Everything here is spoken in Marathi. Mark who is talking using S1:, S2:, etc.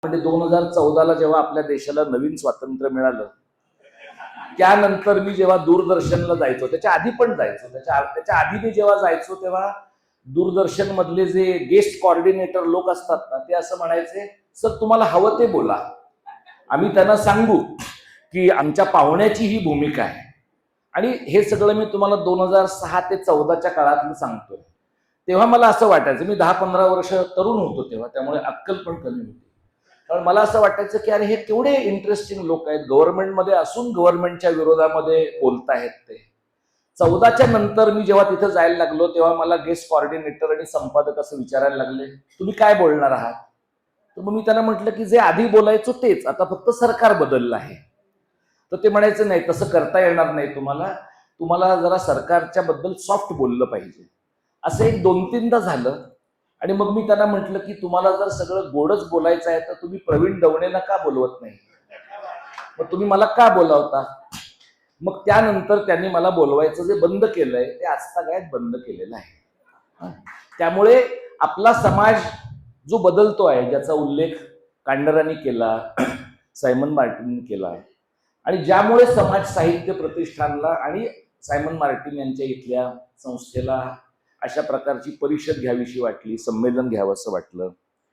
S1: म्हणजे 2014ला जेव्हा आपल्या देशाला नवीन स्वातंत्र्य मिळालं, त्यानंतर मी जेव्हा दूरदर्शनला जायचो, त्याच्या आधी पण जायचो, त्याच्या आधी मी जेव्हा जायचो तेव्हा दूरदर्शन मधले जे गेस्ट कॉर्डिनेटर लोक असतात ना, ते असं म्हणायचे, सर तुम्हाला हवं ते बोला, आम्ही त्यांना सांगू की आमच्या पाहुण्याची ही भूमिका आहे. आणि हे सगळं मी तुम्हाला 2006 ते 14च्या काळातलं सांगतोय. तेव्हा मला असं वाटायचं, मी 10-15 वर्ष तरुण होतो तेव्हा, त्यामुळे अक्कल पण कमी होती. कारण मला असं वाटायचं की अरे हे केवढे इंटरेस्टिंग लोक आहेत, गव्हर्नमेंटमध्ये असून गव्हर्नमेंटच्या विरोधामध्ये बोलतायत ते. 14च्या नंतर मी जेव्हा तिथे जायला लागलो तेव्हा मला गेस्ट कॉर्डिनेटर आणि संपादक असं विचारायला लागले, तुम्ही काय बोलणार आहात? तर मग मी त्यांना म्हटलं की जे आधी बोलायचो तेच, आता फक्त सरकार बदललं आहे. तर ते म्हणायचं नाही, तसं करता येणार नाही तुम्हाला, तुम्हाला जरा सरकारच्या बद्दल सॉफ्ट बोललं पाहिजे. असं एक 2-3दा झालं. आणि मग मी त्यांना म्हटलं की तुम्हाला जर सगळं गोडच बोलायचं आहे तर तुम्ही प्रवीण दवणेला का बोलवत नाही, मग तुम्ही मला का बोलावता? मग त्यानंतर त्यांनी मला बोलवायचं जे बंद केलंय ते आजतागायत बंद केलेलं आहे. त्यामुळे आपला समाज जो बदलतो आहे, ज्याचा उल्लेख कांडरांनी केला, सायमन मार्टिननी केला, आणि ज्यामुळे समाज साहित्य प्रतिष्ठानला आणि सायमन मार्टिन यांच्या इथल्या संस्थेला अशा प्रकारची परिषद घ्यावीशी वाटली, संमेलन घ्यावं असं वाटलं,